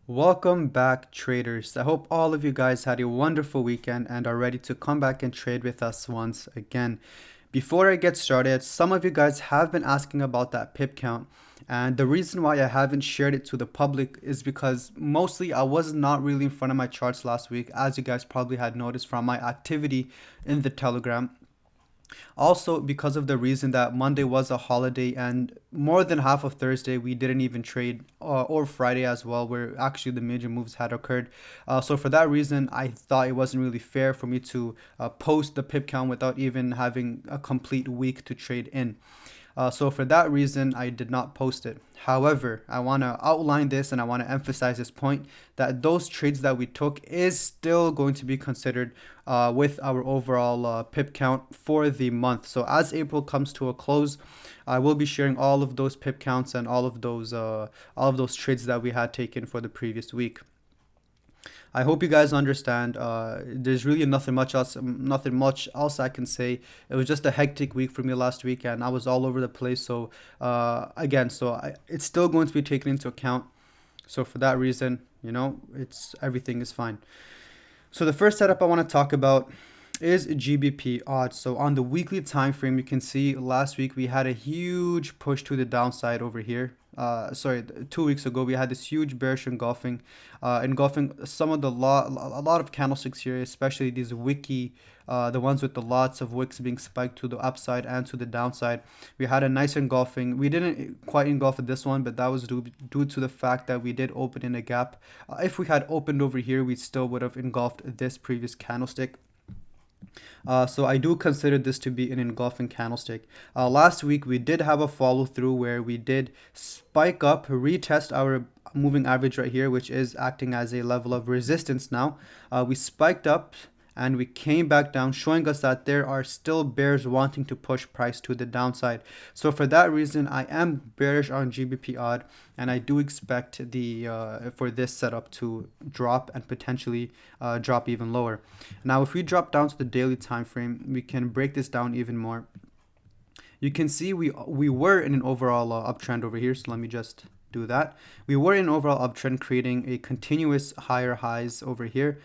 Welcome back, traders. I hope all of you guys had a wonderful weekend and are ready to come back and trade with us once again. Before I get started, some of you guys have been asking about that pip count, and the reason why I haven't shared it to the public is because mostly I was not really in front of my charts last week, as you guys probably had noticed from my activity in the Telegram. Also, because of the reason that Monday was a holiday and more than half of Thursday we didn't even trade, or Friday as well, where actually the major moves had occurred. So for that reason, I thought it wasn't really fair for me to post the pip count without even having a complete week to trade in. So for that reason, I did not post it. However, I want to outline this and I want to emphasize this point that those trades that we took is still going to be considered with our overall pip count for the month. So as April comes to a close, I will be sharing all of those pip counts and all of those trades that we had taken for the previous week. I hope you guys understand. There's really nothing much else I can say. It was just a hectic week for me last week, and I was all over the place. So it's still going to be taken into account. So for that reason, it's everything is fine. So the first setup I want to talk about is GBP odds. So on the weekly time frame, you can see last week we had a huge push to the downside over here. 2 weeks ago we had this huge bearish engulfing some of a lot of candlesticks here, especially these wiki, the ones with the lots of wicks being spiked to the upside and to the downside. We had a nice engulfing. We didn't quite engulf this one, but that was due to the fact that we did open in a gap. If we had opened over here, we still would have engulfed this previous candlestick. So I do consider this to be an engulfing candlestick. Last week we did have a follow through where we did spike up, retest our moving average right here, which is acting as a level of resistance now. We spiked up and we came back down, showing us that there are still bears wanting to push price to the downside. So for that reason, I am bearish on GBP odd, and I do expect the for this setup to drop and potentially drop even lower. Now, if we drop down to the daily time frame, we can break this down even more. You can see we were in an overall uptrend over here. So let me just do that. We were in an overall uptrend, creating a continuous higher highs over here.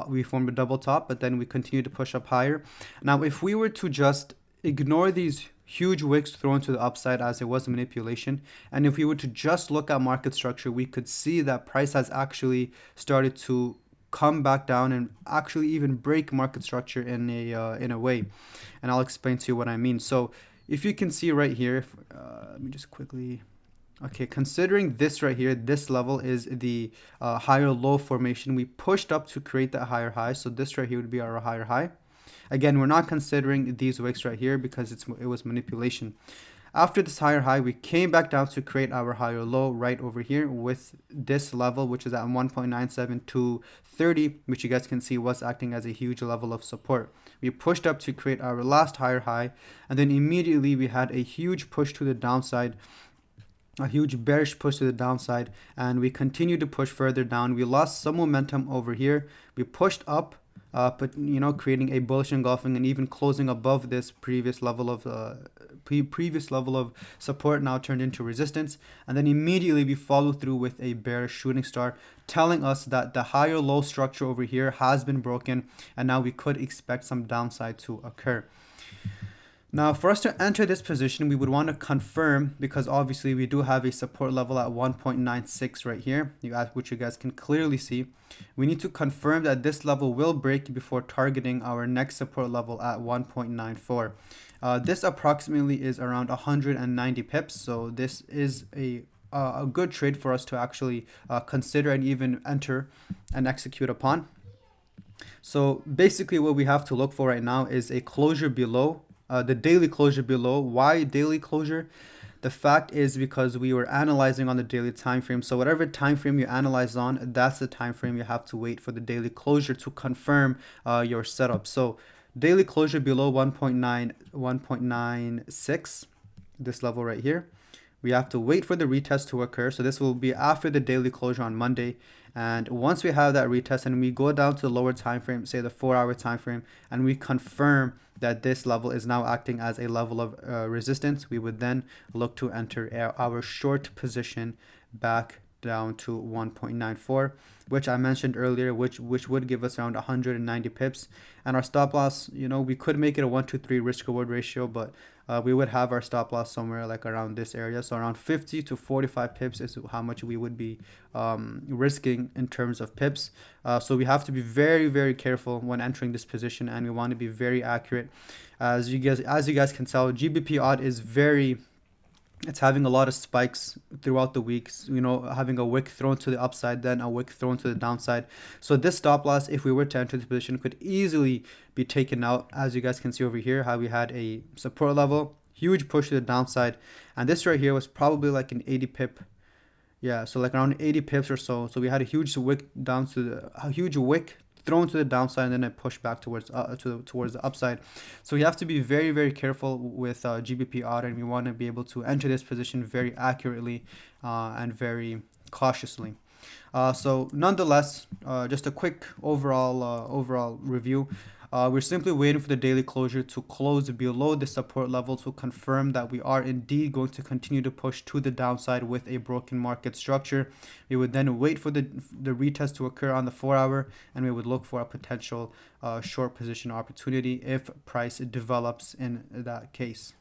We formed a double top, but then we continued to push up higher. Now, if we were to just ignore these huge wicks thrown to the upside as it was manipulation, and if we were to just look at market structure, we could see that price has actually started to come back down and actually even break market structure in a way, and I'll explain to you what I mean. So if you can see right here, let me just quickly. Okay, considering this right here, this level is the higher low formation. We pushed up to create that higher high. So this right here would be our higher high. Again, we're not considering these wicks right here because it was manipulation. After this higher high, we came back down to create our higher low right over here with this level, which is at 1.97230, which you guys can see was acting as a huge level of support. We pushed up to create our last higher high, and then immediately we had a huge push to the downside, a huge bearish push to the downside, and we continued to push further down. We lost some momentum over here. We pushed up, but creating a bullish engulfing and even closing above this previous level of support, now turned into resistance, and then immediately we follow through with a bearish shooting star, telling us that the higher low structure over here has been broken, and now we could expect some downside to occur. Now, for us to enter this position, we would want to confirm, because obviously we do have a support level at 1.96 right here, which you guys can clearly see. We need to confirm that this level will break before targeting our next support level at 1.94. This approximately is around 190 pips, so this is a good trade for us to actually consider and even enter and execute upon. So basically what we have to look for right now is a closure below the daily closure below. Why daily closure? The fact is because we were analyzing on the daily time frame. So whatever time frame you analyze on, that's the time frame you have to wait for the daily closure to confirm your setup. So daily closure below 1.96, this level right here. We have to wait for the retest to occur. So this will be after the daily closure on Monday. And once we have that retest and we go down to the lower time frame, say the 4-hour time frame, and we confirm that this level is now acting as a level of resistance, we would then look to enter our short position back down to 1.94, which I mentioned earlier, which would give us around 190 pips. And our stop loss, we could make it a 1 to 3 risk reward ratio, but we would have our stop loss somewhere like around this area. So around 50 to 45 pips is how much we would be risking in terms of pips. So we have to be very, very careful when entering this position, and we want to be very accurate. As you guys can tell, GBPAUD is it's having a lot of spikes throughout the weeks, having a wick thrown to the upside, then a wick thrown to the downside. So this stop loss, if we were to enter the position, could easily be taken out. As you guys can see over here, how we had a support level, huge push to the downside, and this right here was probably like an 80 pip. Yeah, so like around 80 pips or so. So we had a huge wick thrown to the downside, and then it pushed back towards the upside. So we have to be very, very careful with GBPAUD, and we want to be able to enter this position very accurately and very cautiously. So nonetheless, just a quick overall review. We're simply waiting for the daily closure to close below the support level to confirm that we are indeed going to continue to push to the downside with a broken market structure. We would then wait for the retest to occur on the 4-hour, and we would look for a potential short position opportunity if price develops in that case.